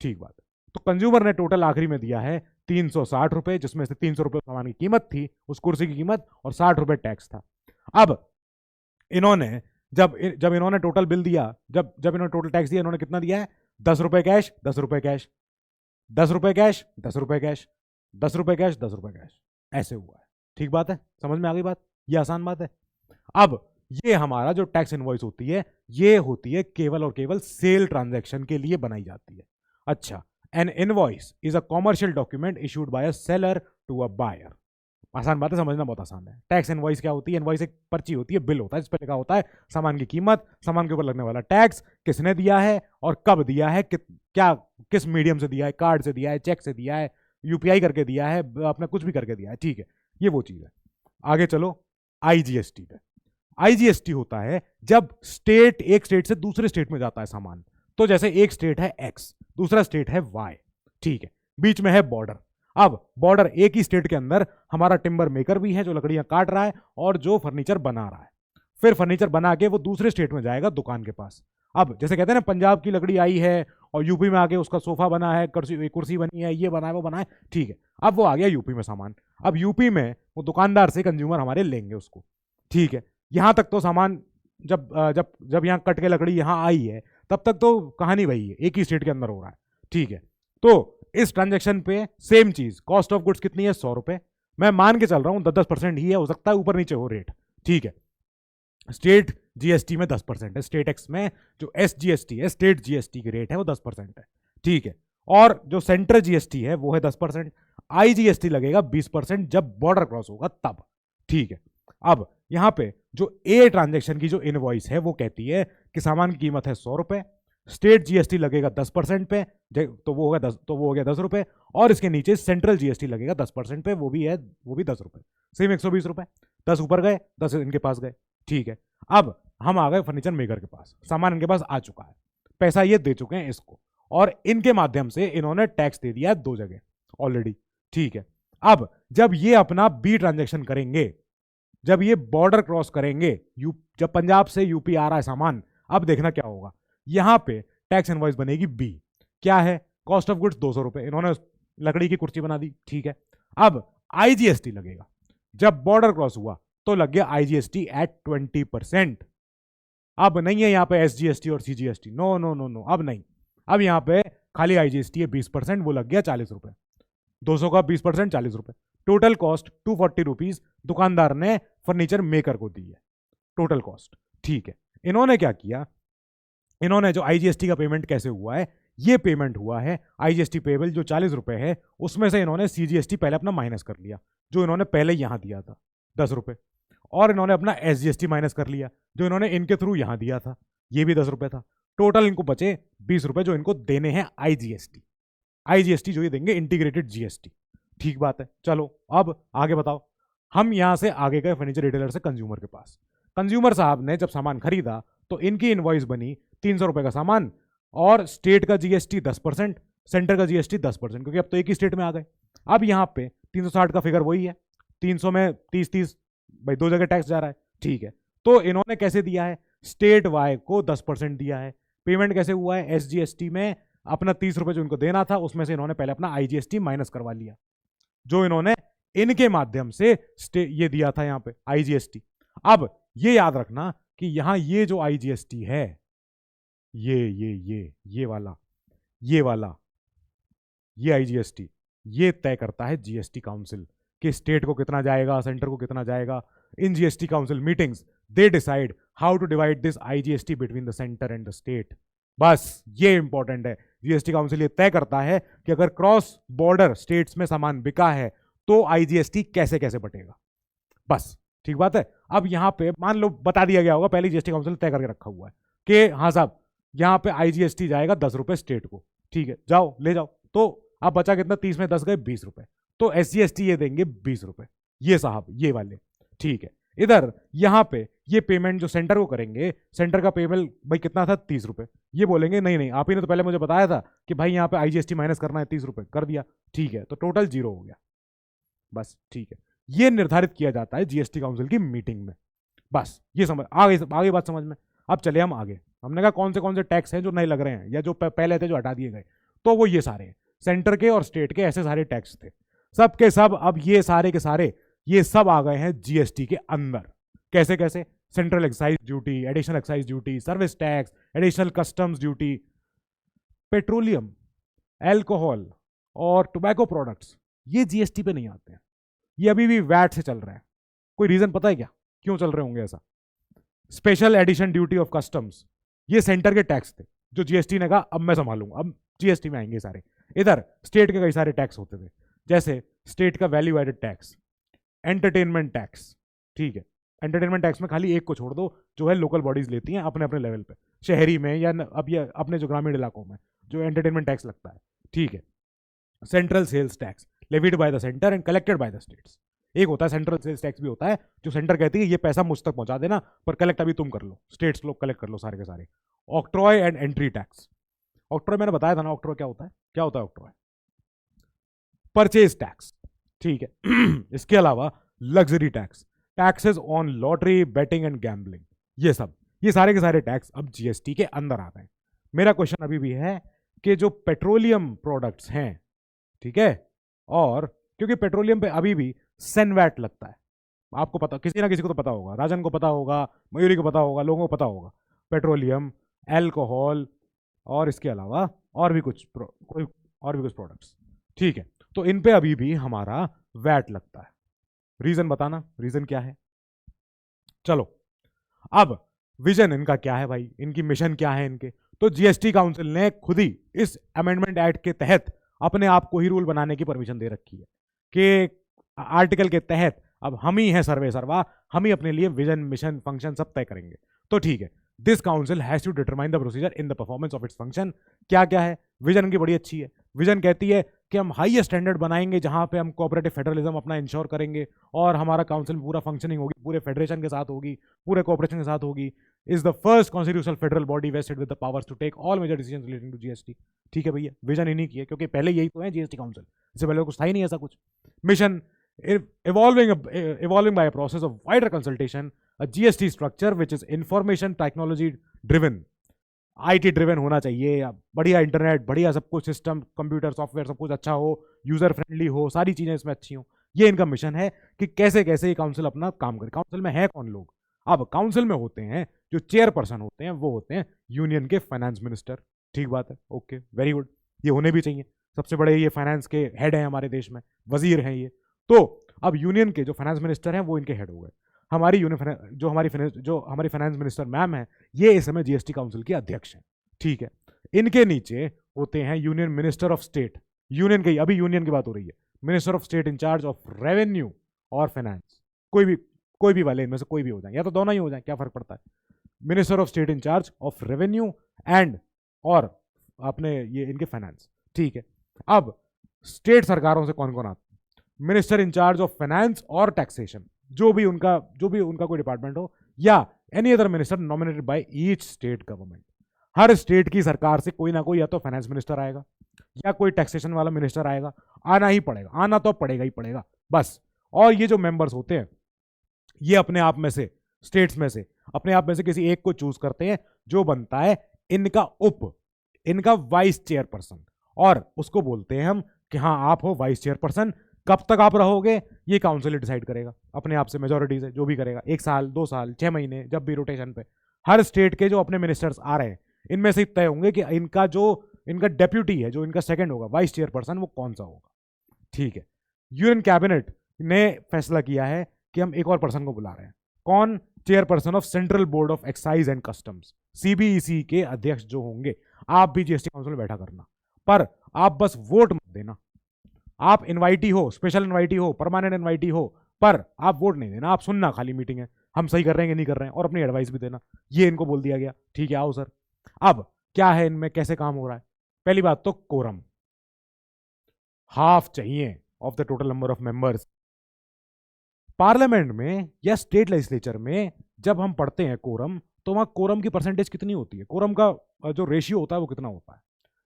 ठीक बात है। तो कंज्यूमर ने टोटल आखिरी में दिया है 360 रुपए, जिसमें से 300 रुपए सामान की कीमत थी, उस कुर्सी की कीमत, और 60 रुपए टैक्स था। अब इन्होंने जब जब इन्होंने टोटल बिल दिया, जब इन्होंने टोटल टैक्स दिया, इन्होंने कितना दिया है? 10 रुपए कैश, 10 रुपए कैश, 10 रुपए कैश, 10 रुपए कैश, 10 रुपए कैश, 10 रुपए कैश, ऐसे हुआ है। ठीक बात है, समझ में आ गई बात? ये आसान बात है। अब ये हमारा जो टैक्स इनवॉइस होती है, ये होती है केवल और केवल सेल ट्रांजैक्शन के लिए बनाई जाती है। अच्छा, an invoice is a commercial document issued by a seller to a buyer. आसान बात है, समझना बहुत आसान है। टैक्स इनवॉइस क्या होती है? इनवॉइस एक पर्ची होती है, बिल होता है, जिस पर लिखा होता है सामान की कीमत, सामान के ऊपर लगने वाला टैक्स, किसने दिया है और कब दिया है, क्या किस मीडियम से दिया है, कार्ड से दिया है, चेक से दिया है, यूपीआई करके दिया है, आपने कुछ भी करके दिया है। ठीक है, ये वो चीज है। आगे चलो आईजीएसटी पे। आईजीएसटी होता है जब स्टेट, एक स्टेट से दूसरे स्टेट में जाता है सामान। तो जैसे एक स्टेट है एक्स, दूसरा स्टेट है वाई, ठीक है, बीच में है बॉर्डर। अब बॉर्डर, एक ही स्टेट के अंदर हमारा टिम्बर मेकर भी है जो लकड़ियां काट रहा है और जो फर्नीचर बना रहा है। फिर फर्नीचर बना के वो दूसरे स्टेट में जाएगा दुकान के पास। अब जैसे कहते हैं ना, पंजाब की लकड़ी आई है और यूपी में आके उसका सोफा बना है, कुर्सी बनी है, ये बना है, वो बना है, ठीक है। अब वो आ गया यूपी में सामान। अब यूपी में वो दुकानदार से कंज्यूमर हमारे लेंगे उसको, ठीक है। यहां तक तो सामान जब जब जब यहाँ कट के लकड़ी यहां आई है, तब तक तो कहानी वही है, एक ही स्टेट के अंदर हो रहा है, ठीक है। तो इस ट्रांजेक्शन पे सेम चीज, कॉस्ट ऑफ गुड्स कितनी है? 100 रुपए। मैं मान के चल रहा हूं 10% ही है, हो सकता है ऊपर नीचे हो रेट, ठीक है। स्टेट जीएसटी में 10% है, स्टेट एक्स में जो एसजीएसटी है, स्टेट जीएसटी की रेट है वो 10% है, ठीक है। और जो सेंट्रल जीएसटी है वो है 10%। आईजीएसटी लगेगा 20% जब बॉर्डर क्रॉस होगा तब, ठीक है। अब यहां पे जो ए ट्रांजेक्शन की जो इनवॉइस है वो कहती है कि सामान की कीमत है 100 रुपए, स्टेट जीएसटी लगेगा 10% पे, तो वो हो गया 10 रुपए, और इसके नीचे सेंट्रल जीएसटी लगेगा 10% पे, वो भी है, वो भी 10 रुपए, सेम 120 रुपए। 10 ऊपर गए, 10 इनके पास गए, ठीक है। अब हम आ गए फर्नीचर मेकर के पास, सामान इनके पास आ चुका है, पैसा ये दे चुके हैं इसको, और इनके माध्यम से इन्होंने टैक्स दे दिया है 2 जगह ऑलरेडी, ठीक है। अब जब ये अपना बी ट्रांजेक्शन करेंगे, जब ये बॉर्डर क्रॉस करेंगे, जब पंजाब से यूपी आ रहा है सामान, अब देखना क्या होगा। यहां पे टैक्स इनवॉइस बनेगी बी, क्या है? कॉस्ट ऑफ गुड्स 200 रुपए, इन्होंने लकड़ी की कुर्सी बना दी, ठीक है। अब आईजीएसटी लगेगा, जब बॉर्डर क्रॉस हुआ तो लग गया आईजीएसटी एट 20%। अब नहीं है यहां पे एसजीएसटी और CGST, no no no no, अब नहीं। अब यहां पे खाली आईजीएसटी है 20%, वो लग गया 40 रुपए। 200 का 20%, 40 रुपए। टोटल कॉस्ट 240 रुपीज दुकानदार ने फर्नीचर मेकर को दी है, टोटल कॉस्ट, ठीक है। इन्होंने क्या किया, इन्होंने जो आईजीएसटी का पेमेंट कैसे हुआ है, ये पेमेंट हुआ है आईजीएसटी पेबल जो 40 रुपए है, उसमें से इन्होंने सीजीएसटी पहले अपना माइनस कर लिया, जो इन्होंने पहले यहां दिया था 10 रुपए, और इन्होंने अपना एसजीएसटी माइनस कर लिया जो इन्होंने इनके थ्रू यहां दिया था, ये भी 10 रुपए था। टोटल इनको बचे 20 रुपए जो इनको देने हैं आईजीएसटी, आईजीएसटी जो ये देंगे इंटीग्रेटेड जीएसटी, ठीक बात है। चलो अब आगे बताओ। हम यहां से आगे गए फर्नीचर रिटेलर से कंज्यूमर के पास। कंज्यूमर साहब ने जब सामान खरीदा तो इनकी इनवॉइस बनी 300 रुपए का सामान, और स्टेट का जीएसटी 10%, सेंटर का जीएसटी 10%, क्योंकि अब तो एक ही स्टेट में आ गए। अब यहां पे 360 का फिगर वही है, 300 में 30 भाई 2 जगह टैक्स जा रहा है, ठीक है। तो इन्होंने कैसे दिया है? स्टेट वाई को 10% दिया है। पेमेंट कैसे हुआ है? एसजीएसटी में अपना 30 रुपए जो इनको देना था, उसमें से इन्होंने पहले अपना आईजीएसटी माइनस करवा लिया, जो इन्होंने इनके माध्यम से ये दिया था यहां पे आईजीएसटी। अब ये याद रखना कि यहां ये जो आईजीएसटी है, ये वाला, ये आईजीएसटी, ये तय करता है जीएसटी काउंसिल कि स्टेट को कितना जाएगा, सेंटर को कितना जाएगा। In GST council meetings they decide how to divide this IGST between the centre and the state. बस ये इंपॉर्टेंट है, जीएसटी काउंसिल ये तय करता है कि अगर क्रॉस बॉर्डर स्टेट्स में सामान बिका है तो आईजीएसटी कैसे कैसे बटेगा, बस, ठीक बात है। अब यहां पे मान लो बता दिया गया होगा, पहले जीएसटी काउंसिल तय करके रखा हुआ है कि हाँ साहब यहां पे आईजीएसटी जाएगा 10 रुपए स्टेट को, ठीक है, जाओ ले जाओ। तो अब बचा कितना? 30 में 10 गए 20 रुपए, तो एसजीएसटी ये देंगे 20 रुपए, ये साहब ये वाले, ठीक है। इधर यहां पे ये पेमेंट जो सेंटर को करेंगे, सेंटर का पेमेंट भाई कितना था? 30 रुपए। ये बोलेंगे नहीं नहीं, आप ही ने तो पहले मुझे बताया था कि भाई यहाँ पे आईजीएसटी माइनस करना है, 30 रुपए कर दिया, ठीक है, तो टोटल 0 हो गया, बस, ठीक है। ये निर्धारित किया जाता है जीएसटी काउंसिल की मीटिंग में, बस ये समझ आगे बात समझ में। अब चले हम आगे। हमने कहा कौन से टैक्स हैं जो नहीं लग रहे हैं या जो पहले थे जो हटा दिए गए। तो वो ये सारे सेंटर के और स्टेट के ऐसे सारे टैक्स थे, सब के सब अब ये सारे के सारे ये सब आ गए हैं जीएसटी के अंदर। कैसे कैसे? Central excise duty, additional excise duty, service tax, additional customs duty, petroleum, alcohol और टोबैको प्रोडक्ट्स ये जीएसटी पे नहीं आते हैं, ये अभी भी वैट से चल रहे हैं। कोई रीजन पता है क्या क्यों चल रहे होंगे ऐसा? Special edition duty of customs ये सेंटर के टैक्स थे जो जीएसटी ने कहा अब मैं संभालूंगा, अब जीएसटी में आएंगे सारे। इधर स्टेट के कई सारे टैक्स होते थे, जैसे स्टेट का value added tax, entertainment tax, ठीक है। एंटरटेनमेंट टैक्स में खाली एक को छोड़ दो जो है लोकल बॉडीज लेती हैं अपने अपने लेवल पे, शहरी में या अब ये अपने जो ग्रामीण इलाकों में जो एंटरटेनमेंट टैक्स लगता है, ठीक है। Central sales tax levied by the centre and collected by the states. एक होता है सेंट्रल सेल्स टैक्स भी होता है जो सेंटर कहती है ये पैसा मुझ तक पहुंचा देना पर कलेक्ट अभी तुम कर लो, स्टेट्स लोग कलेक्ट कर लो सारे के सारे। Octroi and entry tax, octroi मैंने बताया था ना, ऑक्ट्रॉय क्या होता है? क्या होता है ऑक्ट्रॉय? परचेज टैक्स, ठीक है। इसके अलावा luxury tax, taxes on lottery, betting and gambling, ये सब ये सारे के सारे टैक्स अब जीएसटी के अंदर आ गए। मेरा क्वेश्चन अभी भी है कि जो पेट्रोलियम प्रोडक्ट्स हैं, ठीक है, और क्योंकि पेट्रोलियम पे अभी भी सेनवैट लगता है, आपको पता, किसी ना किसी को तो पता होगा, राजन को पता होगा, मयूरी को पता होगा, लोगों को पता होगा, पेट्रोलियम, एल्कोहल और इसके अलावा और भी कुछ प्रोडक्ट्स, ठीक है, तो इन पे अभी भी हमारा वैट लगता है। रीजन बताना, रीजन क्या है? चलो अब विजन इनका क्या है भाई, इनकी मिशन क्या है इनके? तो जीएसटी काउंसिल ने खुद ही इस अमेंडमेंट एक्ट के तहत अपने आप को ही रूल बनाने की परमिशन दे रखी है कि आर्टिकल के तहत अब हम ही हैं सर्वे सर्वा, हम ही अपने लिए विजन, मिशन, फंक्शन सब तय करेंगे। तो ठीक है, this council has to determine the procedure in the performance of its function. क्या क्या है? विजन की बड़ी अच्छी है। विजन कहती है कि हम हाईएस्ट स्टैंडर्ड बनाएंगे जहां पे हम कोऑपरेटिव फेडरलिज्म अपना इंश्योर करेंगे और हमारा काउंसिल पूरा फंक्शनिंग होगी, पूरे फेडरेशन के साथ होगी, पूरे कोऑपरेशन के साथ होगी। Is the first constitutional federal body vested with the powers to take all major decisions relating to GST. ठीक है भैया, विजन इन्हीं की है क्योंकि पहले यही तो है जीएसटी काउंसिल, इससे पहले कुछ था ही नहीं ऐसा कुछ। Mission evolving by a process of wider consultation, a GST structure which is information technology driven, IT driven होना चाहिए, बढ़िया इंटरनेट, बढ़िया सब कुछ, सिस्टम, कंप्यूटर, सॉफ्टवेयर सब कुछ अच्छा हो, यूजर फ्रेंडली हो, सारी चीजें इसमें अच्छी हो। ये इनका मिशन है कि कैसे कैसे ये काउंसिल अपना काम करे। काउंसिल में है कौन लोग? अब काउंसिल में होते हैं जो चेयरपर्सन होते हैं, वो होते हैं यूनियन के फाइनेंस मिनिस्टर। ठीक बात है, ओके, वेरी गुड, ये होने भी चाहिए। सबसे बड़े ये फाइनेंस के हेड हैं हमारे देश में, वजीर हैं ये। तो अब यूनियन के जो फाइनेंस मिनिस्टर हैं वो इनके हेड हो गए। हमारी जो हमारी फाइनेंस मिनिस्टर मैम है, ये इस समय जीएसटी काउंसिल की अध्यक्ष हैं। ठीक है, इनके नीचे होते हैं union minister of state, union के, अभी यूनियन की बात हो रही है, minister of state incharge of revenue और फाइनेंस। कोई भी वाले इनमें से कोई भी हो जाए, या तो दोनों ही हो जाए, क्या फर्क पड़ता है। Minister of state incharge of revenue and और अपने ये इनके फाइनेंस। ठीक है, अब स्टेट सरकारों से कौन कौन आता है? मिनिस्टर इंचार्ज ऑफ फाइनेंस और टैक्सेशन, जो भी उनका कोई डिपार्टमेंट हो, या any other minister nominated by each state government. Her state की सरकार से कोई ना कोई या तो फाइनेंस मिनिस्टर आएगा या कोई टैक्सेशन वाला मिनिस्टर आएगा, आना ही पड़ेगा, आना तो पड़ेगा ही पड़ेगा बस। और ये जो मेंबर्स होते हैं ये अपने आप में से, स्टेट्स में से अपने आप में से किसी एक को चूज करते हैं जो बनता है इनका वाइस चेयरपर्सन, और उसको बोलते हैं हम कि हाँ आप हो वाइस चेयरपर्सन। कब तक आप रहोगे ये काउंसिल डिसाइड करेगा अपने आप से, मेजोरिटी से, जो भी करेगा, 1 साल, 2 साल, 6 महीने, जब भी रोटेशन पे। हर स्टेट के जो अपने मिनिस्टर्स आ रहे हैं इनमें से तय होंगे कि इनका डेप्यूटी है, जो इनका सेकंड होगा, वाइस चेयरपर्सन, वो कौन सा होगा। ठीक है, यूनियन कैबिनेट ने फैसला किया है कि हम एक और पर्सन को बुला रहे हैं। कौन? Chairperson of central board of excise and customs, CBEC के अध्यक्ष जो होंगे। आप भी जीएसटी काउंसिल में बैठा करना, पर आप बस वोट मत देना। आप इनवाइटी हो, स्पेशल इनवाइटी हो, परमानेंट इनवाइटी हो, पर आप वोट नहीं देना, आप सुनना खाली मीटिंग है, हम सही कर रहे हैं कि नहीं कर रहे हैं, और अपनी एडवाइस भी देना। ये इनको बोल दिया गया। ठीक है, आओ सर। अब क्या है इनमें, कैसे काम हो रहा है? पहली बात तो कोरम हाफ चाहिए of the total number of members. Parliament में या स्टेट लेजिस्लेचर में जब हम पढ़ते हैं कोरम, तो वहां कोरम की परसेंटेज कितनी होती है, कोरम का जो रेशियो होता है वो कितना होता है?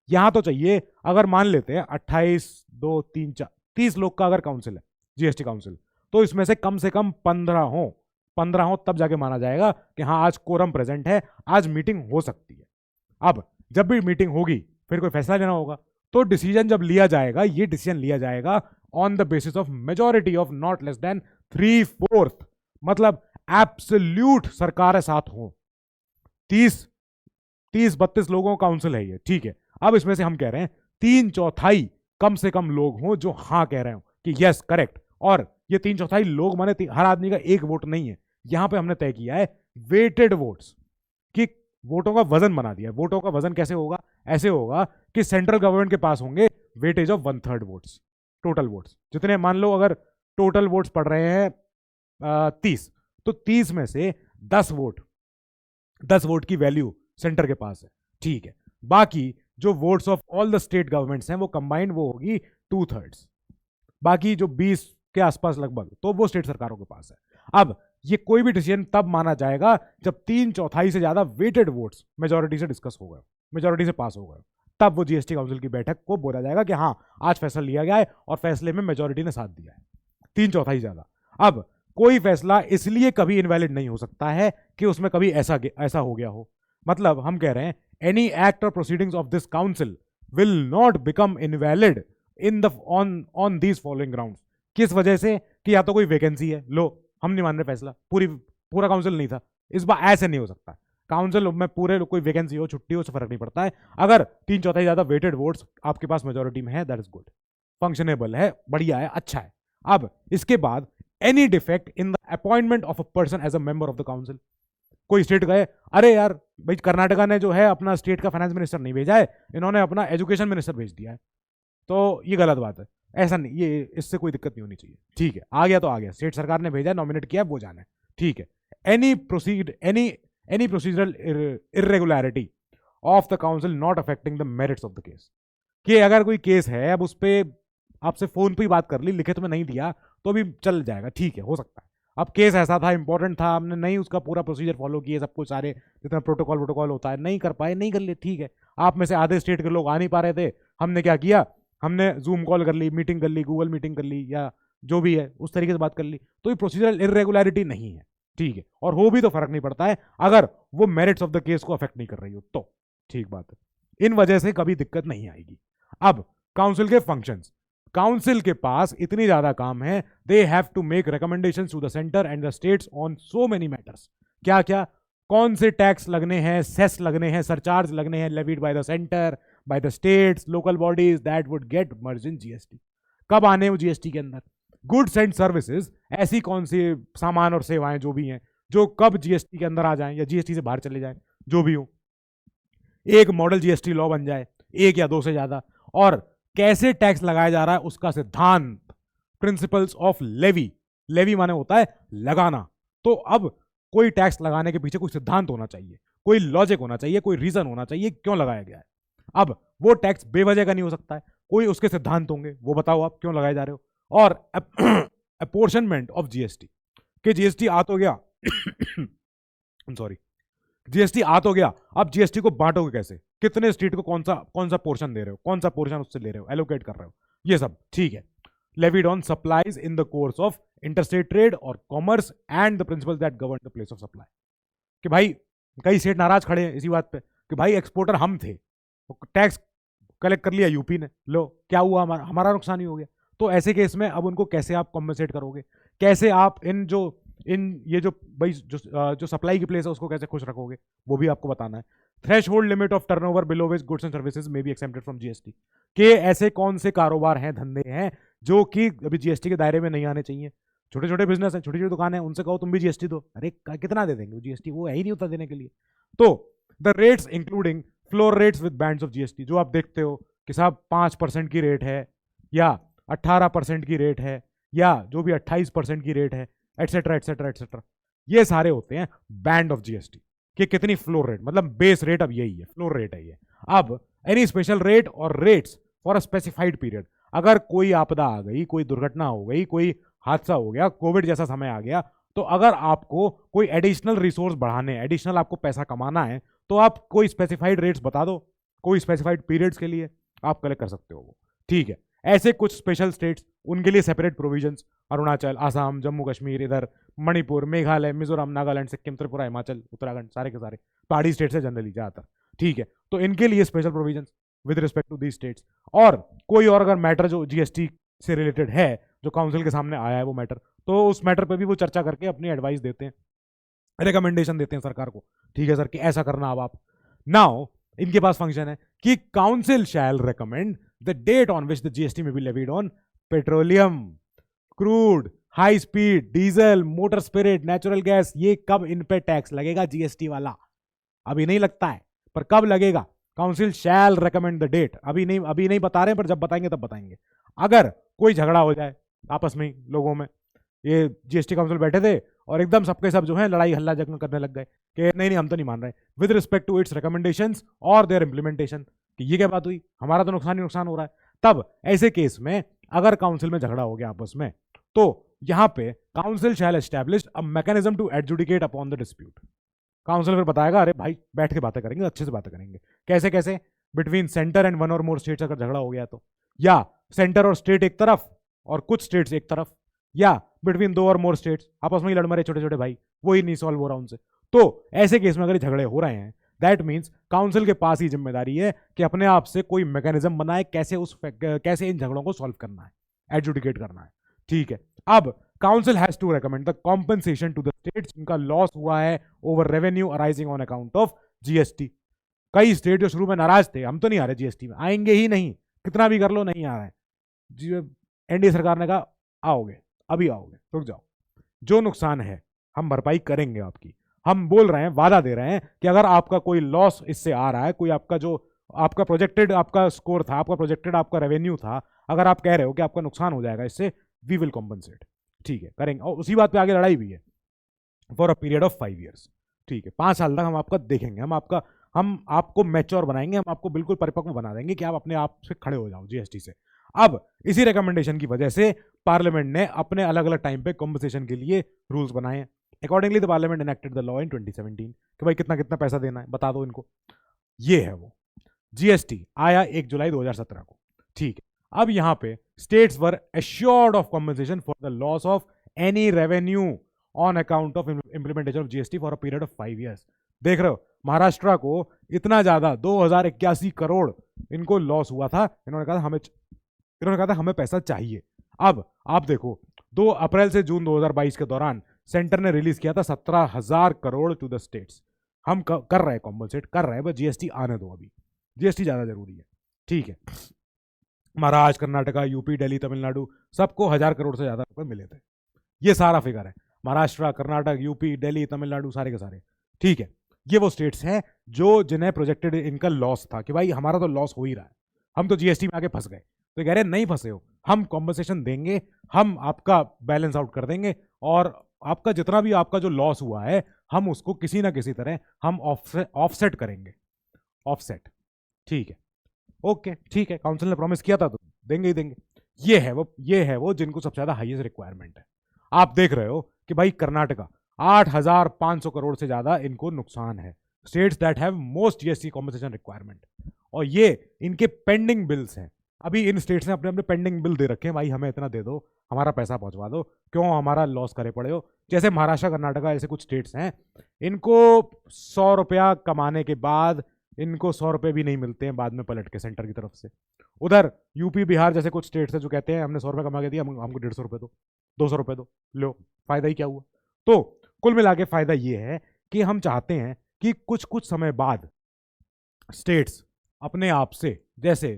यहां तो चाहिए, अगर मान लेते हैं 28, 2, 3, 4, 30 लोग का अगर काउंसिल है, जीएसटी काउंसिल, तो इसमें से कम 15 हो तब जाके माना जाएगा कि हाँ आज कोरम प्रेजेंट है, आज मीटिंग हो सकती है। अब जब भी मीटिंग होगी फिर कोई फैसला लेना होगा, तो डिसीजन जब लिया जाएगा, ये डिसीजन लिया जाएगा on the basis of majority of not less than 3/4, मतलब एब्सोल्यूट सरकार साथ हो। 30-32 लोगों का काउंसिल है ये, ठीक है। अब इसमें से हम कह रहे हैं 3/4 कम से कम लोग हों जो हाँ कह रहे हो कि यस करेक्ट, और ये 3/4 लोग माने हर आदमी का एक वोट नहीं है। यहां पे हमने तय किया है वेटेड वोट्स, कि वोटों का वजन बना दिया। वोटों का वजन कैसे होगा? ऐसे होगा कि सेंट्रल गवर्नमेंट के पास होंगे weightage of 1/3 votes, total votes जितने, मान लो अगर टोटल वोट्स पड़ रहे हैं 30, तो 30 में से 10 वोट की वैल्यू सेंटर के पास है, ठीक है। बाकी जो votes of all the state governments हैं वो कंबाइंड वो होगी 2/3, बाकी जो 20 के आसपास लगभग, तो वो स्टेट सरकारों के पास है। अब ये कोई भी डिसीजन तब माना जाएगा जब 3/4 से ज्यादा वेटेड वोट्स मेजोरिटी से डिस्कस हो गए, मेजोरिटी से पास हो गए, तब वो जीएसटी काउंसिल की बैठक को बोला जाएगा कि हाँ आज फैसला लिया गया है और फैसले में मेजोरिटी ने साथ दिया है, 3/4 ज्यादा। अब कोई फैसला इसलिए कभी इनवैलिड नहीं हो सकता है कि उसमें कभी ऐसा हो गया हो। मतलब हम कह रहे हैं एनी एक्ट और proceedings of this council will not become invalid in the on these following grounds. किस वजह से? कि या तो कोई वैकेंसी है, लो हम नहीं मान रहे फैसला, पूरा काउंसिल नहीं था, इस बार ऐसे नहीं हो सकता। काउंसिल में पूरे कोई वैकेंसी हो, छुट्टी हो, उससे फर्क नहीं पड़ता है। अगर 3/4 ज्यादा वेटेड वोट्स आपके पास मेजोरिटी में है, दैट इज गुड, फंक्शनेबल है, बढ़िया है, अच्छा है। अब इसके बाद any defect in the appointment of a person as a member of the council. कोई स्टेट गए, अरे यार भाई कर्नाटका ने जो है अपना स्टेट का फाइनेंस मिनिस्टर नहीं भेजा है, इन्होंने अपना एजुकेशन मिनिस्टर भेज दिया है, तो ये गलत बात है। ऐसा नहीं, ये इससे कोई दिक्कत नहीं होनी चाहिए, ठीक है। आ गया तो आ गया, स्टेट सरकार ने भेजा, नॉमिनेट किया, वो जाना है, ठीक है। Any procedural irregularity of the council not affecting the merits of the case, कि अगर कोई केस है, अब उस पर आपसे फोन पे ही बात कर ली, लिखित में नहीं दिया तो भी चल जाएगा, ठीक है, हो सकता है। अब केस ऐसा था, इंपॉर्टेंट था, हमने नहीं उसका पूरा प्रोसीजर फॉलो किए, सब कुछ सारे जितना प्रोटोकॉल होता है नहीं कर पाए, नहीं कर लिए, ठीक है। आप में से आधे स्टेट के लोग आ नहीं पा रहे थे, हमने क्या किया, हमने जूम कॉल कर ली, मीटिंग कर ली, गूगल मीटिंग कर ली, या जो भी है उस तरीके से बात कर ली, तो ये प्रोसीजरल इरेगुलरिटी नहीं है, ठीक है। और हो भी तो फर्क नहीं पड़ता है अगर वो मेरिट्स ऑफ द केस को अफेक्ट नहीं कर रही हो, तो ठीक बात है, इन वजह से कभी दिक्कत नहीं आएगी। अब काउंसिल के फंक्शंस, काउंसिल के पास इतनी ज्यादा काम है, they have to make recommendations to the centre and the states on so many matters. क्या क्या? कौन से टैक्स लगने हैं, सेस लगने हैं, सरचार्ज लगने हैं, levied by the centre, bye the states, local bodies that would get merge in GST. कब आने वो जीएसटी के अंदर? गुड्स एंड सर्विसेज, ऐसी कौन सी सामान और सेवाएं जो भी हैं जो कब जीएसटी के अंदर आ जाएं या जीएसटी से बाहर चले जाएं, जो भी हो, एक मॉडल जीएसटी लॉ बन जाए, एक या दो से ज्यादा, और कैसे टैक्स लगाया जा रहा है उसका सिद्धांत, प्रिंसिपल्स ऑफ लेवी, लेवी माने होता है लगाना, तो अब कोई टैक्स लगाने के पीछे कोई सिद्धांत होना चाहिए, कोई लॉजिक होना चाहिए, कोई रीजन होना चाहिए क्यों लगाया गया है। अब वो टैक्स बेवजह का नहीं हो सकता है, कोई उसके सिद्धांत होंगे, वो बताओ आप क्यों लगाए जा रहे हो। और अपोर्शनमेंट ऑफ जीएसटी, कि जीएसटी आ तो गया सॉरी, जीएसटी आ तो गया, अब जीएसटी को बांटोगे कैसे, कितने स्टेट को कौन सा पोर्शन दे रहे हो, कौन सा पोर्शन उससे ले रहे हो, एलोकेट कर रहे हो, ये सब ठीक है। Levied on supplies in the course of interstate trade और commerce and the principles that govern the place of supply. कि भाई कई स्टेट नाराज खड़े हैं इसी बात पे कि भाई एक्सपोर्टर हम थे, टैक्स कलेक्ट कर लिया यूपी ने, लो क्या हुआ, हमारा नुकसान ही हो गया। तो ऐसे केस में अब उनको कैसे आप कॉम्पनसेट करोगे, कैसे आप ये जो भाई जो सप्लाई की प्लेस है उसको कैसे खुश रखोगे, वो भी आपको बताना है। Threshold limit of turnover below which goods and services में बी एक्सेप्टेड फ्रॉम जीएसटी, के ऐसे कौन से कारोबार हैं, धंधे हैं जो कि अभी जीएसटी के दायरे में नहीं आने चाहिए। छोटे छोटे बिजनेस है, छोटी छोटी दुकानें हैं, उनसे कहो तुम भी जीएसटी दो, अरे कितना दे देंगे जीएसटी, वो है ही नहीं होता देने के लिए। तो the rates including floor rates with bands of GST, जो आप देखते हो कि साहब 5% की रेट है या 18% की रेट है या जो भी 28% की रेट है, एटसेट्रा एटसेट्रा एटसेट्रा, ये सारे होते हैं बैंड ऑफ जीएसटी कि कितनी फ्लोर रेट, मतलब बेस रेट अब यही है, फ्लोर रेट है ये। अब एनी स्पेशल रेट और rates for a specified period, अगर कोई आपदा आ गई, कोई दुर्घटना हो गई, कोई हादसा हो गया, कोविड जैसा समय आ गया, तो अगर आपको कोई एडिशनल रिसोर्स बढ़ाने, एडिशनल आपको पैसा कमाना है, तो आप कोई स्पेसिफाइड रेट्स बता दो, कोई स्पेसिफाइड पीरियड्स के लिए आप कलेक्ट कर सकते हो वो, ठीक है। ऐसे कुछ स्पेशल स्टेट्स, उनके लिए सेपरेट प्रोविजंस, अरुणाचल, आसाम, जम्मू कश्मीर, इधर मणिपुर, मेघालय, मिजोरम, नागालैंड, सिक्किम, त्रिपुरा, हिमाचल, उत्तराखंड, सारे के सारे पहाड़ी स्टेट्स है जनरली ज़्यादातर, ठीक है। तो इनके लिए special provisions with respect to the states. और कोई और अगर मैटर जो जीएसटी से रिलेटेड है जो काउंसिल के सामने आया है वो मैटर, तो उस मैटर पे भी वो चर्चा करके अपनी एडवाइस देते हैं, रिकमेंडेशन देते हैं सरकार को, ठीक है सर कि ऐसा करना अब आप। नाउ इनके पास फंक्शन है कि council shall recommend the date on which the GST may be levied on petroleum, crude, high speed, diesel, motor spirit, natural gas, ये कब इन पे टैक्स लगेगा जीएसटी वाला। अभी नहीं लगता है पर कब लगेगा, council shall recommend the date. अभी नहीं बता रहे हैं, पर जब बताएंगे तब बताएंगे। अगर कोई झगड़ा हो जाए आपस में लोगों में, ये जीएसटी काउंसिल बैठे थे और एकदम सबके सब जो है लड़ाई हल्ला जंग करने लग गए कि नहीं हम तो नहीं मान रहे, with respect to its recommendations और देयर इंप्लीमेंटेशन, कि ये क्या बात हुई, हमारा तो नुकसान ही नुकसान हो रहा है। तब ऐसे केस में अगर काउंसिल में झगड़ा हो गया आपस में, तो यहां पे council shall establish a mechanism to adjudicate upon the dispute. Council फिर बताएगा अरे भाई बैठ के बातें करेंगे, अच्छे से बातें करेंगे। कैसे कैसे, बिटवीन सेंटर एंड वन और मोर स्टेट्स अगर झगड़ा हो गया तो, या सेंटर और स्टेट एक तरफ और कुछ स्टेट्स एक तरफ, या बिटवीन दो और मोर स्टेट्स आपस में ही लड़ मरे छोटे छोटे भाई, वही नहीं सॉल्व हो रहा उनसे। तो ऐसे केस में अगर झगड़े हो रहे हैं, दैट मीन्स काउंसिल के पास ही जिम्मेदारी है कि अपने आप से कोई मैकेनिज्म बनाए कैसे इन झगड़ों को सॉल्व करना है, एडजुडिकेट करना है, ठीक है। अब council has to recommend the compensation to the states जिनका लॉस हुआ है over revenue arising on account of GST. कई स्टेट जो शुरू में नाराज थे, हम तो नहीं आ रहे जीएसटी में, आएंगे ही नहीं, कितना भी कर लो नहीं आ रहा है। एनडीए सरकार ने कहा आओगे, अभी आओगे, रुक जाओ, जो नुकसान है हम भरपाई करेंगे आपकी। हम बोल रहे हैं, वादा दे रहे हैं कि अगर आपका कोई लॉस इससे आ रहा है, कोई आपका जो आपका प्रोजेक्टेड आपका स्कोर था, आपका प्रोजेक्टेड आपका रेवेन्यू था, अगर आप कह रहे हो कि आपका नुकसान हो जाएगा इससे, वी विल कॉम्पनसेट, ठीक है करेंगे। और उसी बात पे आगे लड़ाई भी है for a period of 5 years, ठीक है 5 साल तक हम आपका देखेंगे, हम आपको मैच्योर बनाएंगे, हम आपको बिल्कुल परिपक्व बना देंगे कि आप अपने आप से खड़े हो जाओ जीएसटी से। अब इसी रिकमेंडेशन की वजह से पार्लियामेंट ने अपने अलग अलग टाइम पे कॉम्पनसेशन के लिए रूल्स बनाए हैं। Accordingly the parliament enacted the law in 2017 कि भाई कितना कितना पैसा देना है बता दो इनको। ये है वो जीएसटी आया 1 जुलाई 2017 को, ठीक है। अब यहां पे states were assured of compensation for the loss of any revenue on account of implementation of GST for a period of 5 years. देख रहे हो महाराष्ट्र को इतना ज्यादा 2081 करोड़ इनको लॉस हुआ था, इन्होंने कहा था हमें पैसा चाहिए। अब आप देखो 2 अप्रैल से जून 2022 के दौरान सेंटर ने रिलीज किया था 17,000 करोड़ टू द स्टेट्स। हम कर रहे हैं कॉम्पनसेट कर रहे हैं, बस जीएसटी आने दो, अभी जीएसटी ज्यादा जरूरी है, ठीक है। महाराष्ट्र, कर्नाटका, यूपी, दिल्ली, तमिलनाडु सबको 1000 करोड़ से ज्यादा रुपए मिले थे। ये सारा फिगर है, महाराष्ट्र, कर्नाटक, यूपी, दिल्ली, तमिलनाडु सारे के सारे, ठीक है। ये वो स्टेट्स हैं जो जिन्हें प्रोजेक्टेड इनका लॉस था कि भाई हमारा तो लॉस हो ही रहा है, हम तो जीएसटी में आके फंस गए। तो कह रहे नहीं फंसे हो, हम कॉम्पनसेशन देंगे, हम आपका बैलेंस आउट कर देंगे और आपका जितना भी आपका जो लॉस हुआ है हम उसको किसी ना किसी तरह हम ऑफसेट करेंगे, ऑफसेट, ठीक है ओके ठीक है। काउंसिल ने प्रॉमिस किया था तो देंगे ही देंगे। ये है वो जिनको सबसे ज्यादा हाईएस्ट रिक्वायरमेंट है। आप देख रहे हो कि भाई कर्नाटका 8,500 करोड़ से ज्यादा इनको नुकसान है, states that have most GST compensation requirement, और ये इनके पेंडिंग बिल्स हैं। अभी इन स्टेट्स ने अपने अपने पेंडिंग बिल दे रखे हैं, भाई हमें इतना दे दो, हमारा पैसा पहुंचवा दो, क्यों हमारा लॉस करे पड़े हो। जैसे महाराष्ट्र, कर्नाटका ऐसे कुछ स्टेट्स हैं, इनको 100 रुपया कमाने के बाद इनको 100 रुपये भी नहीं मिलते हैं बाद में पलट के सेंटर की तरफ से। उधर यूपी, बिहार जैसे कुछ स्टेट्स है जो कहते हैं हमने 100 रुपये कमा के दिया, हमको 150 रुपये दो, 200 रुपये दो, लो फायदा ही क्या हुआ। तो कुल मिला के फायदा ये है कि हम चाहते हैं कि कुछ कुछ समय बाद स्टेट्स अपने आप से जैसे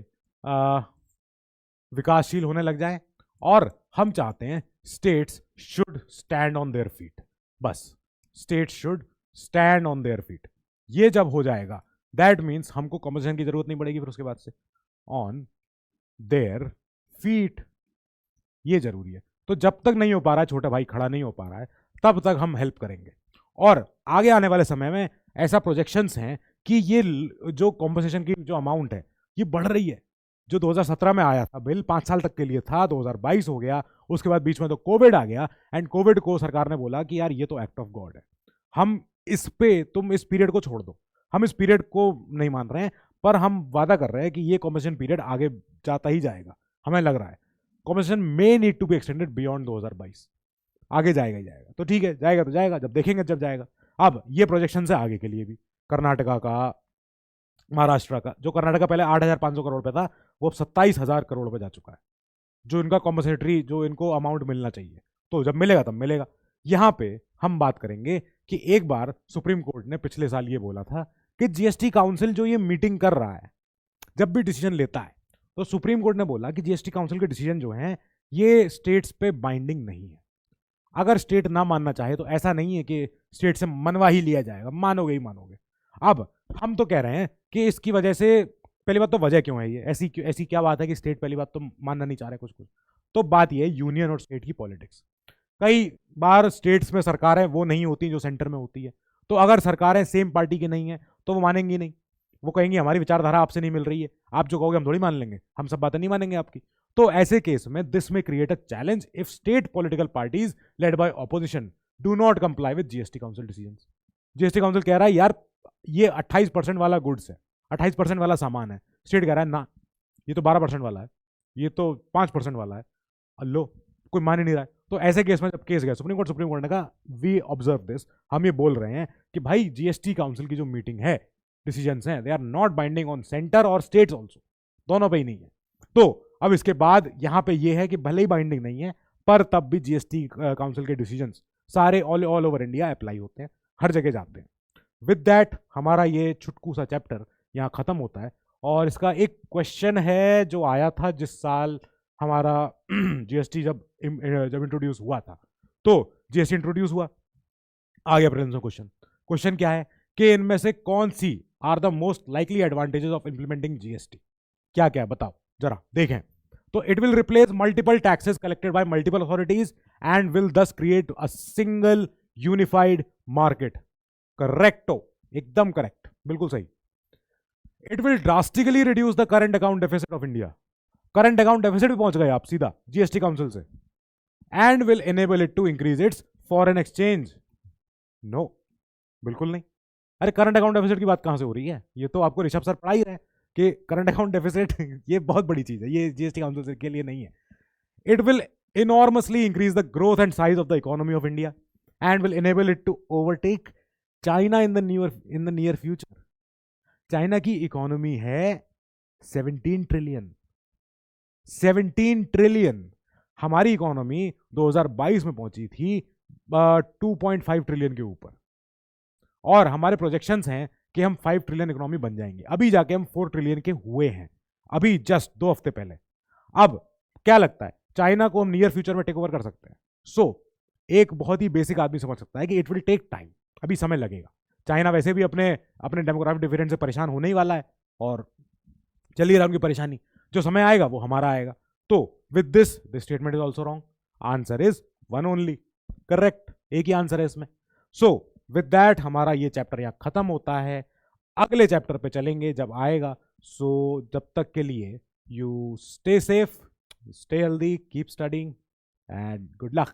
विकासशील होने लग जाएं, और हम चाहते हैं states should stand on their feet, बस states should stand on their feet. ये जब हो जाएगा दैट मीन्स हमको कॉम्पनसेशन की जरूरत नहीं पड़ेगी फिर उसके बाद से, ऑन देयर फीट, ये जरूरी है। तो जब तक नहीं हो पा रहा है, छोटा भाई खड़ा नहीं हो पा रहा है, तब तक हम हेल्प करेंगे। और आगे आने वाले समय में ऐसा प्रोजेक्शंस हैं कि ये जो कॉम्पनसेशन की जो अमाउंट है ये बढ़ रही है। जो 2017 में आया था बिल 5 साल तक के लिए था, 2022 हो गया, उसके बाद बीच में तो कोविड आ गया, एंड कोविड को सरकार ने बोला कि यार ये तो एक्ट ऑफ गॉड है, हम इस पे तुम इस पीरियड को छोड़ दो। हम इस पीरियड को नहीं मान रहे हैं, पर हम वादा कर रहे हैं कि ये कॉम्पनसेशन पीरियड आगे जाता ही जाएगा। हमें लग रहा है compensation may need to be extended beyond 2022, आगे जाएगा ही जाएगा। तो ठीक है, जाएगा तो जाएगा, जब देखेंगे जब जाएगा। अब ये प्रोजेक्शन है आगे के लिए भी, कर्नाटका का, महाराष्ट्र का, जो कर्नाटक का पहले 8,500 करोड़ पे था, वो अब 27,000 करोड़ पे जा चुका है, जो इनका कॉम्पनसेटरी, जो इनको अमाउंट मिलना चाहिए। तो जब मिलेगा तब मिलेगा। यहाँ पे हम बात करेंगे कि एक बार सुप्रीम कोर्ट ने पिछले साल ये बोला था कि जीएसटी काउंसिल जो ये मीटिंग कर रहा है, जब भी डिसीजन लेता है, तो सुप्रीम कोर्ट ने बोला कि जीएसटी काउंसिल के डिसीजन जो हैं ये स्टेट्स पे बाइंडिंग नहीं है। अगर स्टेट ना मानना चाहे तो ऐसा नहीं है कि स्टेट से मनवा ही लिया जाएगा, मानोगे ही मानोगे। अब हम तो कह रहे हैं कि इसकी वजह से, पहली बात तो वजह क्यों है ये, ऐसी क्या बात है कि स्टेट पहली बात तो मानना नहीं चाह रहे कुछ कुछ। तो बात ये है यूनियन और स्टेट की पॉलिटिक्स। कई बार स्टेट्स में सरकारें वो नहीं होती जो सेंटर में होती है, तो अगर सरकारें सेम पार्टी की नहीं है तो वो मानेंगी नहीं, वो कहेंगी हमारी विचारधारा आपसे नहीं मिल रही है, आप जो कहोगे हम थोड़ी मान लेंगे, हम सब बातें नहीं मानेंगे आपकी। तो ऐसे केस में दिस में create a challenge if state political parties led by opposition do not comply with GST council decisions. GST council कह रहा है यार ये 28% वाला गुड्स है, 28% वाला सामान है, स्टेट कह रहा है ना ये तो 12% वाला है, ये तो 5% वाला है, अल्लो कोई मान ही नहीं रहा है। तो ऐसे केस में जब केस गया सुप्रीम कोर्ट ने कहा वी ऑब्जर्व दिस, हम ये बोल रहे हैं कि भाई जीएसटी काउंसिल की जो मीटिंग है, डिसीजंस हैं, they are not binding on centre और स्टेट्स ऑल्सो, दोनों पे ही नहीं है। तो अब इसके बाद यहां पे ये है कि भले ही बाइंडिंग नहीं है पर तब भी जीएसटी काउंसिल के डिसीजंस सारे ऑल ओवर इंडिया अप्लाई होते हैं, हर जगह जाते हैं। विद दैट हमारा ये छुटकू सा चैप्टर यहाँ खत्म होता है। और इसका एक क्वेश्चन है जो आया था जिस साल हमारा जीएसटी जब इंट्रोड्यूस हुआ था, तो जीएसटी इंट्रोड्यूस हुआ, आ गया प्रीलिम्स में क्वेश्चन। क्वेश्चन क्या है कि इनमें से कौन सी are the most likely advantages of implementing GST, क्या क्या बताओ जरा देखें। तो it will replace multiple taxes collected by multiple authorities and will thus create a single unified market. करेक्टो, एकदम करेक्ट, बिल्कुल सही। It will drastically reduce the current account deficit of India, current account deficit भी पहुंच गए आप सीधा GST council से। And will enable it to increase its foreign exchange. No, बिल्कुल नहीं। अरे करंट अकाउंट डेफिसिट की बात कहां से हो रही है, ये तो आपको ऋषभ सर पढ़ा ही रहे हैं कि करंट अकाउंट डेफिसिट ये बहुत बड़ी चीज है, ये जीएसटी काउंसिल के लिए नहीं है। It will enormously increase the growth and size of the economy of India and will enable it to overtake China in the near future. China की इकोनॉमी है 17 ट्रिलियन, 17 ट्रिलियन। हमारी इकोनॉमी 2022 में पहुंची थी 2.5 ट्रिलियन के ऊपर, और हमारे प्रोजेक्शंस हैं कि हम 5 ट्रिलियन इकोनॉमी बन जाएंगे। अभी जाके हम 4 ट्रिलियन के हुए हैं, अभी जस्ट 2 हफ्ते पहले। अब क्या लगता है चाइना को हम नियर फ्यूचर में टेक ओवर कर सकते हैं? एक बहुत ही बेसिक आदमी समझ सकता है कि इट विल टेक टाइम, अभी समय लगेगा। चाइना वैसे भी अपने डेमोग्राफिक डिफरेंस से परेशान होने ही वाला है, और चलिए रहा उनकी परेशानी, जो समय आएगा वो हमारा आएगा। तो with this statement is also wrong, answer is one only, correct, एक ही आंसर है इसमें। विद दैट हमारा ये चैप्टर यहाँ खत्म होता है, अगले चैप्टर पे चलेंगे जब आएगा। जब तक के लिए you stay safe, stay healthy, keep studying, and good luck.